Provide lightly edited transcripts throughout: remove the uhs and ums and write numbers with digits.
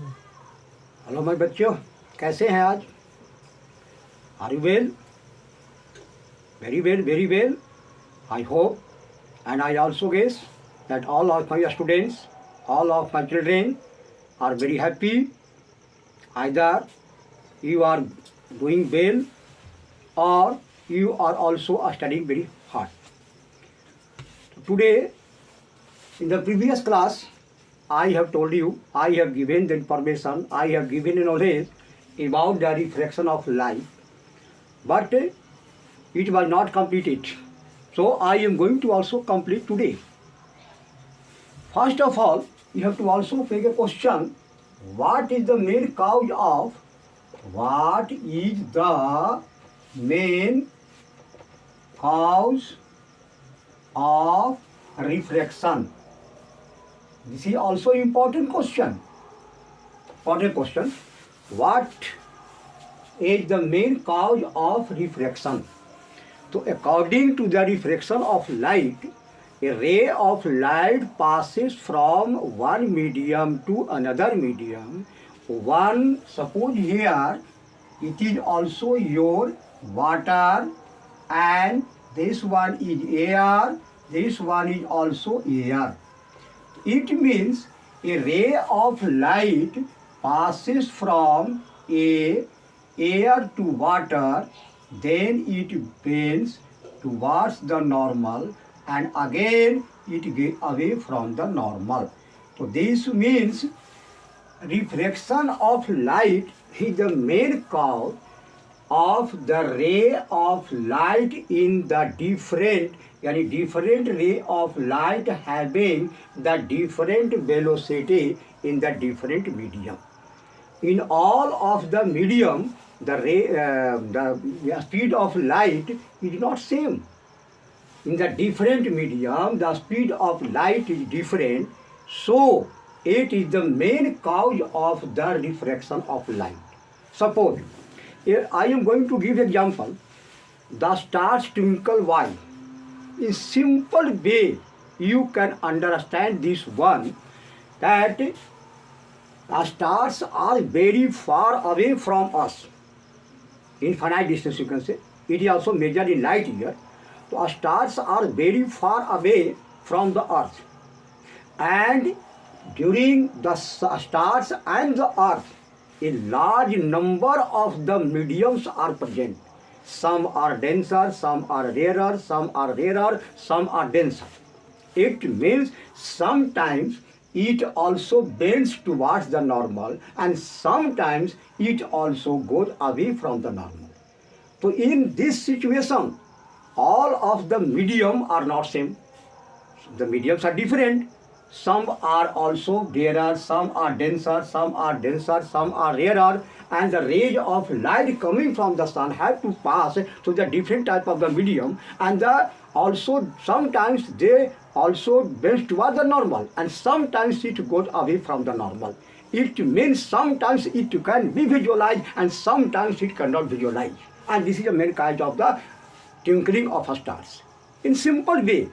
Hello my बच्चों, कैसे हैं आज? Are you well? Very well. I hope and I also guess that all of my students, all of my children are very happy. Either you are doing well or you are also studying very hard. Today, in the previous class, I have told you, I have given the information, I have given the knowledge about the reflection of light, but it was not completed. So I am going to also complete today. First of all, you have to also make a question, what is the main cause of, what is the main cause of reflection? This is also important question. What is the main cause of reflection? So according to the reflection of light, a ray of light passes from one medium to another medium. Suppose here it is also your water, and this one is air, this one is also air. It means a ray of light passes from air to water, then it bends towards the normal, and again it gets away from the normal. So this means reflection of light is the main cause of the ray of light in the different ray of light having the different velocity in the different medium. In all of the medium, the speed of light is not same. In the different medium, the speed of light is different, so it is the main cause of the refraction of light. Suppose, here I am going to give example. The stars twinkle while. In simple way, you can understand this one, that the stars are very far away from us. Infinite distance, you can say. It is also measured in light year. So stars are very far away from the earth. And during the stars and the earth, a large number of the mediums are present. Some are denser, some are rarer, some are denser. It means sometimes it also bends towards the normal, and sometimes it also goes away from the normal. So in this situation, all of the medium are not same. The mediums are different. Some are also rarer, some are denser, some are rarer, and the rays of light coming from the sun have to pass to the different type of the medium, and also sometimes they also bend towards the normal, and sometimes it goes away from the normal. It means sometimes it can be visualized and sometimes it cannot visualize. And this is the main kind of the twinkling of stars. In simple way,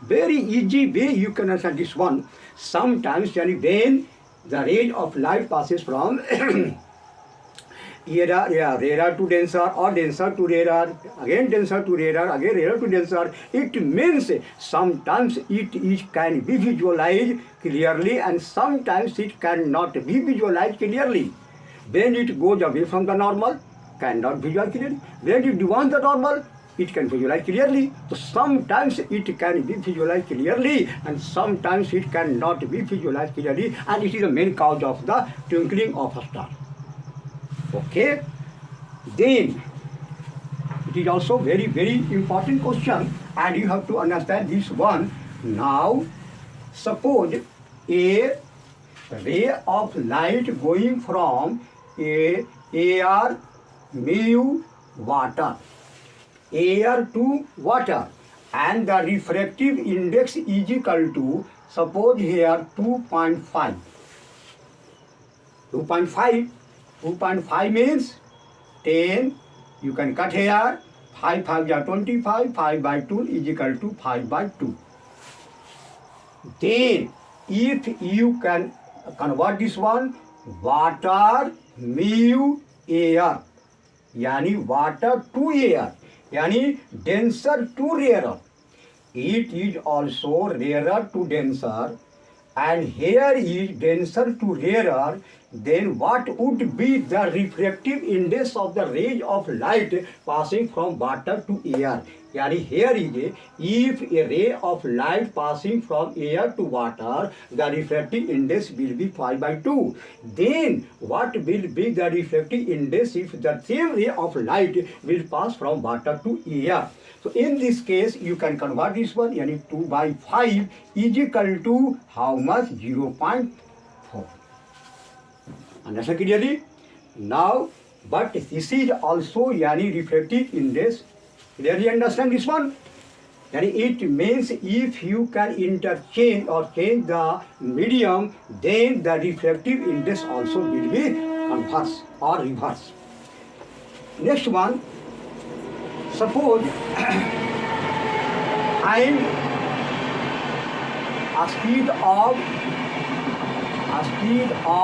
very easy way you can understand this one. Sometimes when the range of light passes from rarer to denser, or denser to rarer, again denser to rarer, again rarer to denser, it means sometimes it can be visualized clearly and sometimes it cannot be visualized clearly. When it goes away from the normal, cannot visualize clearly. When it wants the normal, it can visualize clearly. So sometimes it can be visualized clearly and sometimes it cannot be visualized clearly, and it is the main cause of the twinkling of a star. Okay? Then it is also very important question, and you have to understand this one. Now suppose a ray of light going from air mu water, air to water, and the refractive index is equal to, suppose here 2.5. 2.5 means 10, you can cut here, 5 5 are 25, 5 by 2 is equal to 5 by 2. Then if you can convert this one water mu air, यानी water to air, यानी denser to rare. It is also rarer to denser, and here is denser to rarer. Then what would be the refractive index of the rays of light passing from water to air? यानी here is if a ray of light passing from air to water, the refractive index will be 5/2. Then what will be the refractive index if the same ray of light will pass from water to air? So in this case, you can convert this one, yani 2/5 is equal to how much? 0.4. Understand clearly? Now, but this is also yani refractive index. Clearly understand this one? Yani it means if you can interchange or change the medium, then the refractive index also will be converse or reverse. Next one, suppose find a speed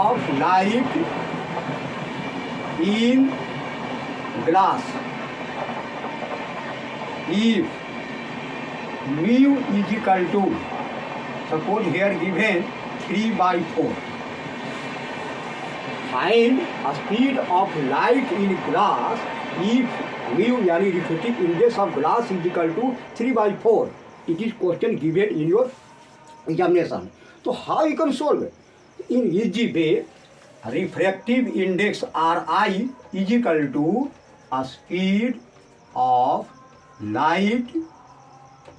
of light in glass if mu is equal to, suppose here given 3/4. Find a speed of light in glass if mu yani refractive index of glass is equal to 3/4. It is question given in your examination. So how you can solve it? In easy way, refractive index Ri is equal to a speed of light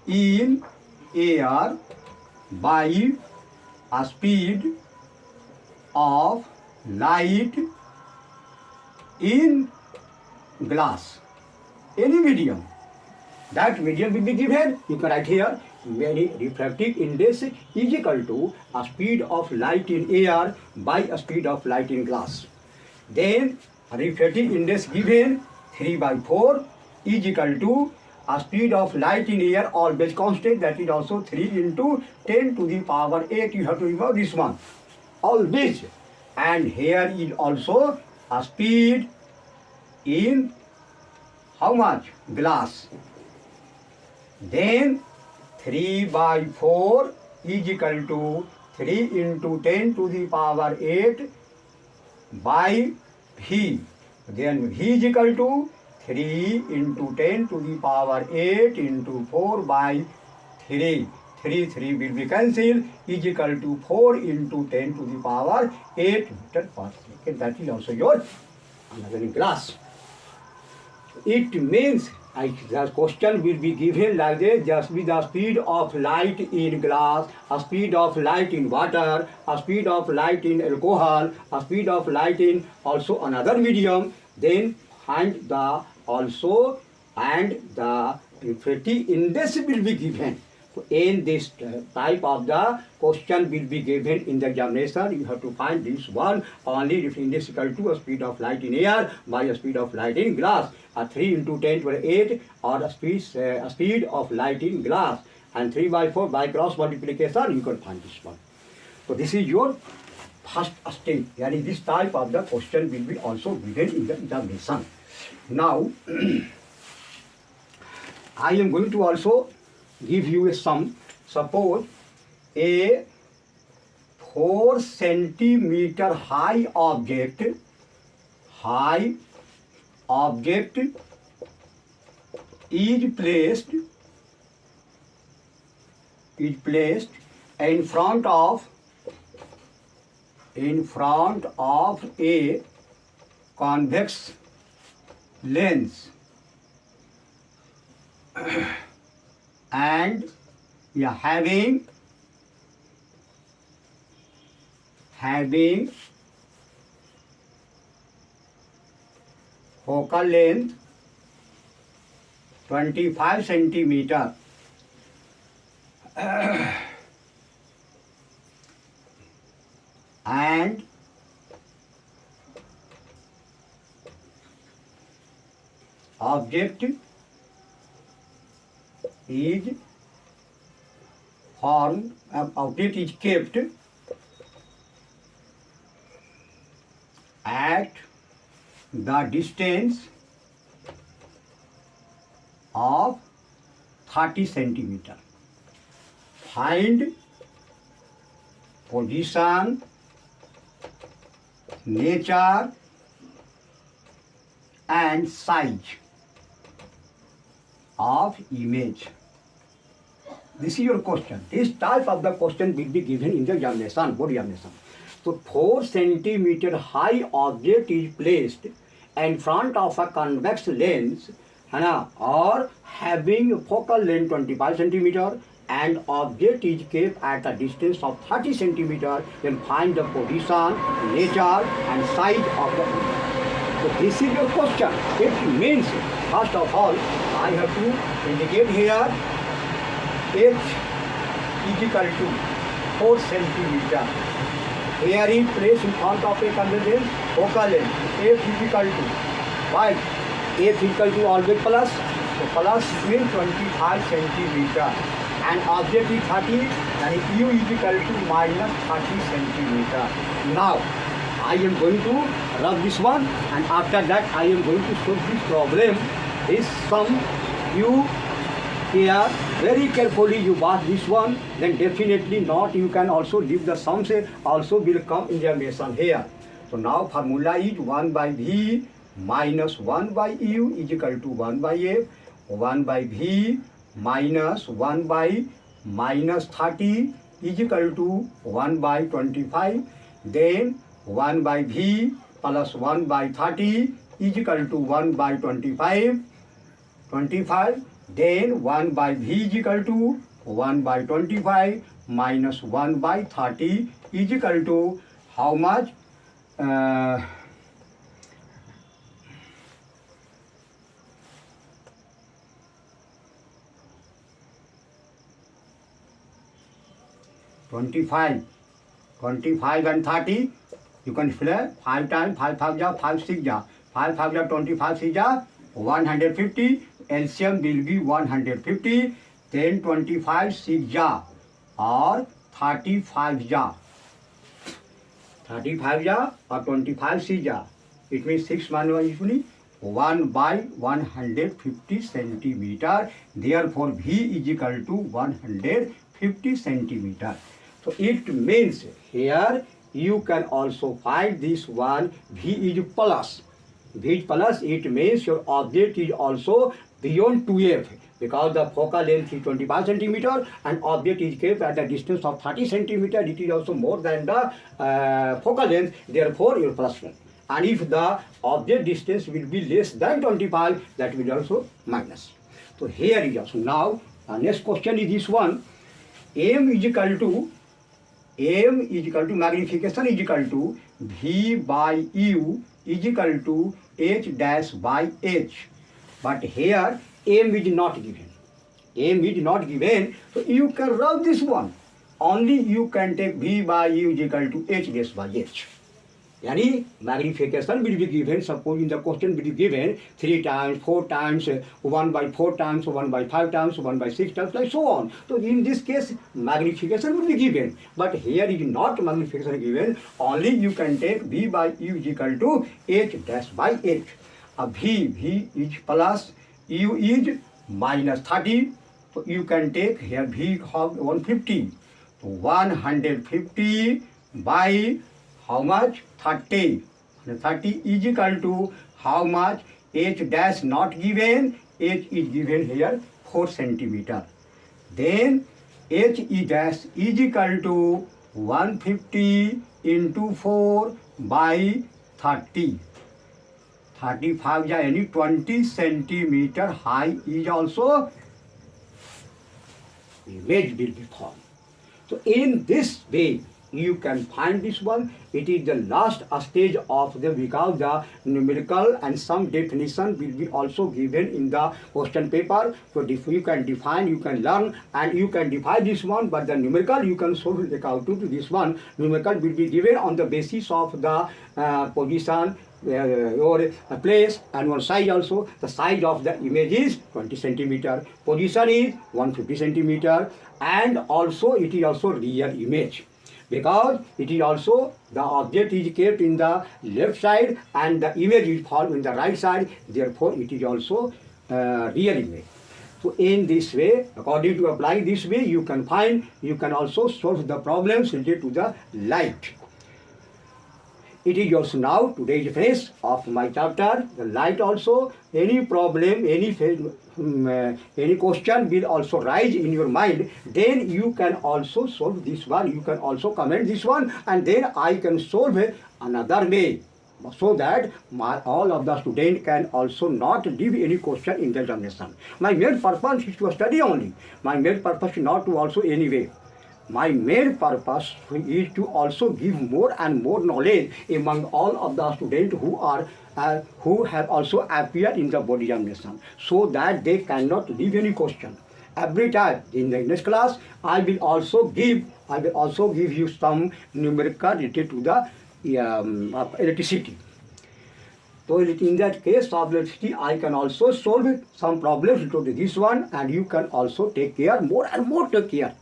in air by a speed of light in glass, any medium. That medium will be given. You can write here, any refractive index is equal to a speed of light in air by a speed of light in glass. Then refractive index given 3/4 is equal to a speed of light in air, always constant, that is also 3 into 10 to the power 8. You have to remember this one always. And here is also a speed in how much? Glass. Then 3/4 is equal to 3 into 10 to the power 8 by V. Then V is equal to 3 into 10 to the power 8 into 4 by 3. 3 will be cancelled, is equal to 4 into 10 to the power 8 meter per second. That is also your another in glass. It means the question will be given like this: just with the speed of light in glass, a speed of light in water, a speed of light in alcohol, a speed of light in also another medium. Then find the also and the refractive index will be given. So in this type of the question will be given in the examination. You have to find this one only. Refractive index equal to a speed of light in air by a speed of light in glass. A 3 into 10 to the 8 or a speed of light in glass, and 3/4 by cross multiplication you can find this one. So this is your first stage. Yani this type of the question will be also given in the examination. Now I am going to also give you a sum. Suppose a 4 centimeter high object is placed in front of a convex lens and having focal length 25 centimeter and object is formed, object is kept at the distance of 30 centimeter. Find position, nature and size of image. This is your question. This type of the question will be given in the examination, board examination. So 4 centimeter high object is placed in front of a convex lens, है ना, or having focal length 25 centimeter and object is kept at a distance of 30 centimeter. Then find the position, nature and size of the image. So this is your question. It means, first of all, I have to indicate here h is equal to 4 centimeter. Here is placed in front of a convex lens, focal length, f is equal to 5. F is equal to always plus, so plus means 25 centimeter. And object is 30, and u is equal to minus 30 centimeter. Now, I am going to rub this one, and after that I am going to solve this problem. This sum, you here very carefully you watch this one, then definitely not you can also leave the sums also will come in the examination here. So now formula is 1 by V minus 1 by U is equal to 1 by F, 1 by V minus 1 by minus 30 is equal to 1 by 25, then 1 by V plus 1 by 30 is equal to 1 by 25, then 1 by V is equal to 1 by 25 minus 1 by 30 is equal to how much? 25 and 30, you can fill 5 times, 5 5 ja, 5 6 ja, 5 5 ja, 25 6 ja, 150, LCM will be 150, then 25 6 ja or 35 ja, 35 ja or 25 6 ja, it means 6 usually 1 by 150 centimeter, therefore V is equal to 150 centimeter. So it means here you can also find this one V is plus. V is plus, it means your object is also beyond 2F because the focal length is 25 centimeter and object is kept at a distance of 30 centimeter. It is also more than the focal length, therefore your plus 1. And if the object distance will be less than 25, that will also minus. So here is also. Now next question is this one. M is equal to magnification is equal to V by U is equal to H dash by H. But here M is not given. M is not given, so you can rub this one. Only you can take V by U is equal to H dash by H. Yani magnification will be given, suppose in the question will be given 3 times, 4 times, 1 by 4 times, 1 by 5 times, 1 by 6 times, like so on. So in this case, magnification will be given. But here is not magnification given, only you can take V by U is equal to H dash by H. V is plus, U is minus 30. So you can take here V of 150. So 150 by how much? 30. 30 is equal to how much? H dash not given. H is given here 4 centimeter. Then H E dash is equal to 150 into 4 by 30. 35 ja any 20 centimeter high is also image will be formed. So in this way, you can find this one. It is the last stage of the, because the numerical and some definition will be also given in the question paper. So if you can define, you can learn, and you can define this one, but the numerical you can solve the out to this one. Numerical will be given on the basis of the position, your place, and one size also. The size of the image is 20 centimeter, position is 150 centimeter, and also it is also real image. because it is also the object is kept in the left side and the image is found in the right side, therefore it is also real image. So in this way, according to applying this way, you can also solve the problems related to the light. It is also now today's phase of my chapter, the light also. Any problem, any question will also rise in your mind. Then you can also solve this one. You can also comment this one, and then I can solve another way, so that all of the students can also not leave any question in the examination. My main purpose is to study only. My main purpose is not to also any way. My main purpose is to also give more and more knowledge among all of the students who have also appeared in the board examination, so that they cannot leave any question. Every time in the next class, I will also give you some numerical related to the electricity. So in that case of electricity, I can also solve some problems related to this one, and you can also take care, more and more take care.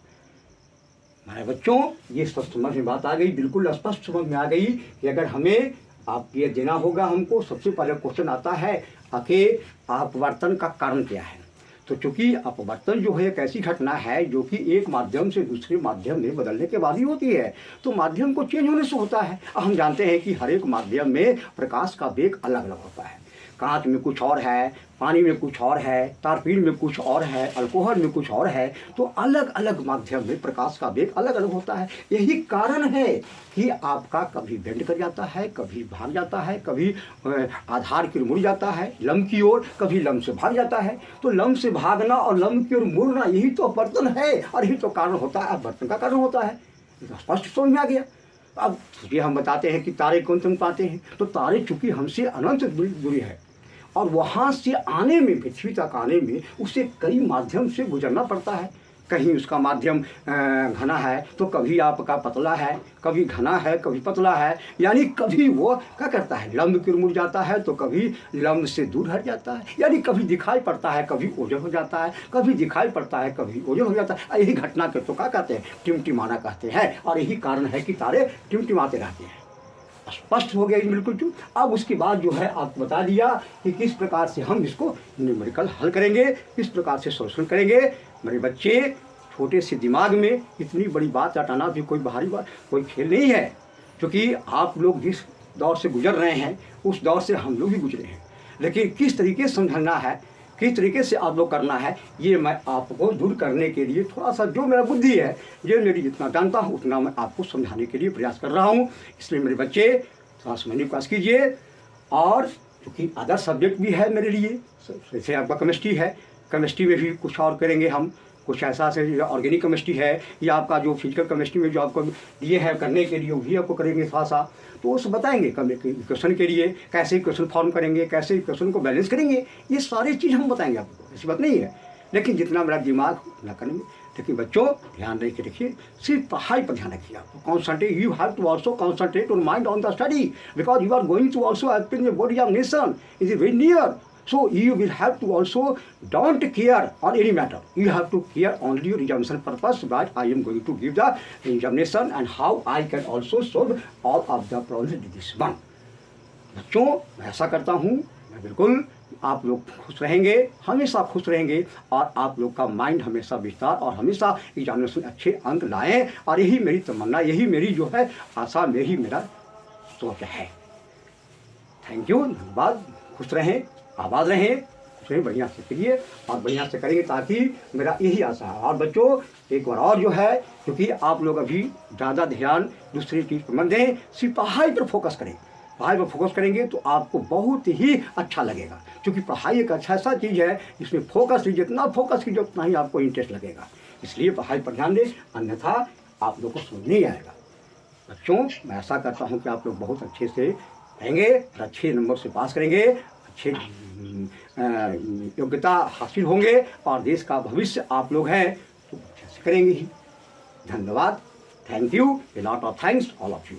हमारे बच्चों, ये सब समझ में बात आ गई, बिल्कुल स्पष्ट समझ में आ गई कि अगर हमें आप ये देना होगा हमको, सबसे पहले क्वेश्चन आता है कि अपवर्तन का कारण क्या है। तो चूंकि अपवर्तन जो है एक ऐसी घटना है जो कि एक माध्यम से दूसरे माध्यम में बदलने के बाद ही होती है, तो माध्यम को चेंज होने से होता है। हम जानते हैं कि हर एक माध्यम में प्रकाश का वेग अलग अलग होता है। कांच में कुछ और है, पानी में कुछ और है, तारपीन में कुछ और है, अल्कोहल में कुछ और है। तो अलग अलग माध्यम में प्रकाश का वेग अलग अलग होता है। यही कारण है कि आपका कभी बेंड कर जाता है, कभी भाग जाता है, कभी आधार की ओर मुड़ जाता है लंब की ओर, कभी लंब से भाग जाता है। तो लंब से भागना और लंब की ओर मुड़ना, यही तो अपवर्तन है और यही तो कारण होता है, अपवर्तन का कारण होता है। स्पष्ट समझ में आ गया। अब ये हम बताते हैं कि तारे कौन से पाते हैं, तो तारे चूंकि हमसे अनंत दूरी है और वहाँ से आने में, पृथ्वी तक आने में उसे कई माध्यम से गुजरना पड़ता है। कहीं उसका माध्यम घना है तो कभी आपका पतला है, कभी घना है, कभी पतला है, यानी कभी वो क्या करता है, लंब की ओर मुड़ जाता है, तो कभी लंब से दूर हट जाता है, यानी कभी दिखाई पड़ता है, कभी ओझल हो जाता है, कभी दिखाई पड़ता है, कभी ओझल हो जाता है। यही घटना के तो क्या कहते हैं, टिमटिमाना कहते हैं, और यही कारण है कि तारे टिमटिमाते रहते हैं। स्पष्ट हो गया बिल्कुल चूँ। अब उसके बाद जो है आपको बता दिया कि किस प्रकार से हम इसको न्यूमेरिकल हल करेंगे, किस प्रकार से सॉल्यूशन करेंगे। मेरे बच्चे, छोटे से दिमाग में इतनी बड़ी बात हटाना भी कोई भारी बात, कोई खेल नहीं है, क्योंकि आप लोग जिस दौर से गुजर रहे हैं उस दौर से हम लोग भी गुजरे हैं। लेकिन किस तरीके से समझना है, किस तरीके से आप लोग करना है, ये मैं आपको दूर करने के लिए थोड़ा सा जो मेरा बुद्धि है, जो मेरी जितना जानता हूँ उतना मैं आपको समझाने के लिए प्रयास कर रहा हूँ। इसलिए मेरे बच्चे थोड़ा समझने का प्रयास कीजिए। और क्योंकि अदर सब्जेक्ट भी है मेरे लिए, जैसे आपका केमिस्ट्री है, केमिस्ट्री में भी कुछ और करेंगे हम, कुछ ऐसा से ऑर्गेनिक केमिस्ट्री है, या आपका जो फिजिकल केमिस्ट्री में जो आपको दिए है करने के लिए वो भी आपको करेंगे थोड़ा सा, तो उस बताएंगे क्वेश्चन के लिए कैसे क्वेश्चन फॉर्म करेंगे, कैसे क्वेश्चन को बैलेंस करेंगे, ये सारी चीज़ हम बताएंगे आपको, ऐसी बात नहीं है। लेकिन जितना मेरा दिमाग उतना करेंगे। लेकिन बच्चों ध्यान रख के रखिए, सिर्फ पढ़ाई पर ध्यान रखिए। आपको concentrate, you have to also concentrate your mind on the study, because you are going to also appear board examination is very near. So you will have to also don't care on any matter. You have to care only your examination purpose, but I am going to give the examination and how I can also solve all of the problems in this one. बच्चों मैं ऐसा करता हूँ, मैं बिल्कुल आप लोग खुश रहेंगे, हमेशा खुश रहेंगे, और आप लोग का माइंड हमेशा विस्तार और हमेशा एग्जामिनेशन अच्छे अंक लाएं, और यही मेरी तमन्ना, यही मेरी जो है आशा, यही मेरा सोच है। थैंक यू, धन्यवाद। खुश रहें, आबाद रहें, उसे बढ़िया से करिए और बढ़िया से करेंगे, ताकि मेरा यही आशा है। और बच्चों एक बार और जो है, क्योंकि आप लोग अभी ज़्यादा ध्यान दूसरी चीज़ पर मत दें, सिर्फ पढ़ाई पर फोकस करें। पढ़ाई पर फोकस करेंगे तो आपको बहुत ही अच्छा लगेगा, क्योंकि पढ़ाई एक अच्छा ऐसा चीज़ है जिसमें फोकस, जितना फोकस कीजिए उतना ही आपको इंटरेस्ट लगेगा। इसलिए पढ़ाई पर ध्यान दें, अन्यथा आप लोग को समझ नहीं आएगा। बच्चों मैं ऐसा करता हूँ कि आप लोग बहुत अच्छे से रहेंगे और अच्छे नंबर से पास करेंगे, अच्छे योग्यता हासिल होंगे, और देश का भविष्य आप लोग हैं तो अच्छे से करेंगे ही। धन्यवाद। Thank you, a lot of thanks all of you.